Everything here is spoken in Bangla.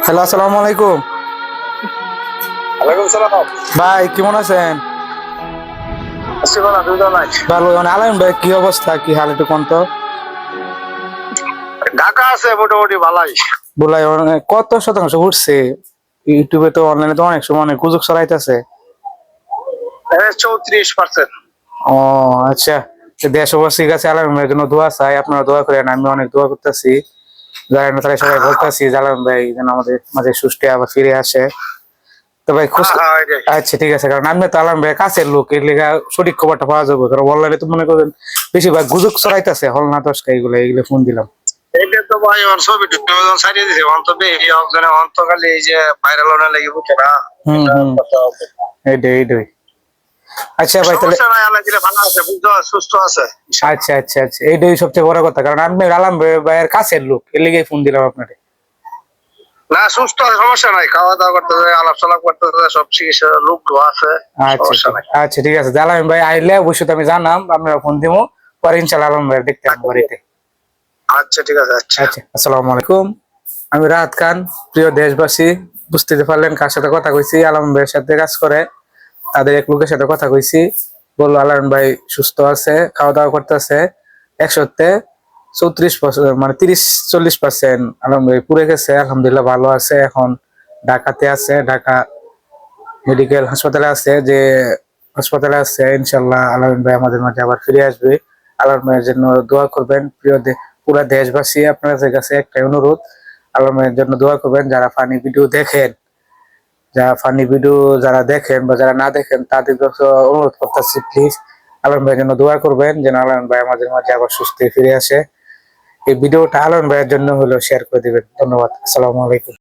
হ্যালো, আসসালামু আলাইকুম। ওয়ালাইকুম সালাম। ভাই কেমন আছেন? আছি ভালো, তুমি কেমন আছো? ভালো। আলাইম ভাই, কি অবস্থা, কি হাল, একটু কোন তো। ঢাকা আছে মোটামুটি ভালাই। বলাই কত শতাংশ উঠছে? ইউটিউবে তো, অনলাইনে তো অনেক সময় অনেক গুজব ছড়াইতেছে। 34%। ও আচ্ছা। তো দেশবাসীর কাছে আলাইম ভাইয়ের জন্য দোয়া চাই, আপনারা দোয়া করেন, আমি অনেক দোয়া করতেছি। যারা না তারা সবাই বলতেছি আলাইম ভাই যেন আমাদের মাঝে সুস্থ আবার ফিরে আসে। তো ভাই খোঁজ। এটাই। আচ্ছা ঠিক আছে, কারণ আমি তো আলাইম ভাই কাছের লোক, এর লেগা সঠিক খবরটা পাওয়া যাবে, কারণ অনলাইনে তো মনে করেন বেশিরভাগ গুজব ছড়াইতেছে, হল না দশকা, এগুলো এগুলো ফোন দিলাম। এটা তো ভাই ওর ছবি টবি ছাড়িয়ে দিছে, অন্তত এই অকজনে অন্তকালে এই যে ভাইরাল হওয়ার লাগি বুঝছে না। হুম হুম, এইটাই এইটাই। আচ্ছা ভাই তাহলে। সমস্যা নাই, আল্লাহ দিলে ভালো আছে, বুঝছো, সুস্থ আছে। আচ্ছা আচ্ছা আচ্ছা, এইটাই সবচেয়ে বড় কথা, কারণ আমি আলাম ভাইয়ের কাছের লোক, এর লেগে ফোন দিলাম আপনাকে। না সুস্থ আছে, সমস্যা নাই, খাওয়া দাওয়া করতেছে, আলাপ সালাপ করতেছে, সব চিকিৎসা লোক আছে, আচ্ছা সমস্যা নাই। আচ্ছা ঠিক আছে, আলাম ভাই আইলে অবশ্যই তো আমি জানাম, আপনারা ফোন দিব, পরে ইনশাল্লাহ আলম ভাই দেখতে আসবো বাড়িতে। আচ্ছা ঠিক আছে। আচ্ছা আচ্ছা, আসসালামু আলাইকুম। আমি রাহাত খান। প্রিয় দেশবাসী, বুঝতে পারলেন কার সাথে কথা কইছি। আলম ভাইয়ের সাথে কাজ করে তাদের এক লোকের সাথে কথা কইছি। বললো আলম ভাই সুস্থ আছে, খাওয়া দাওয়া করতেছে। 100-তে 34%, মানে 30-40% আলম ভাই পুড়ে গেছে, আলহামদুলিল্লাহ ভালো আছে। এখন ঢাকাতে আছে, ঢাকা মেডিকেল হাসপাতালে আছে, যে হাসপাতালে আছে। ইনশাল্লাহ আলম ভাই আমাদের মাঝে আবার ফিরে আসবে। আলম ভাইয়ের জন্য দোয়া করবেন। পুরা দেশবাসী, আপনাদের কাছে একটাই অনুরোধ, আলম ভাইয়ের জন্য দোয়া করবেন। যারা ফানি ভিডিও দেখেন, যারা দেখেন বা যারা না দেখেন, তাদের কাছে অনুরোধ করতেছি, প্লিজ আলম ভাইয়ের জন্য দোয়া করবেন, যেন আলম ভাই আমাদের মাঝে আবার সুস্থ ফিরে আসে। এই ভিডিওটা আলম ভাইয়ের জন্য হলো শেয়ার করে দিবেন। ধন্যবাদ। আসসালামু আলাইকুম।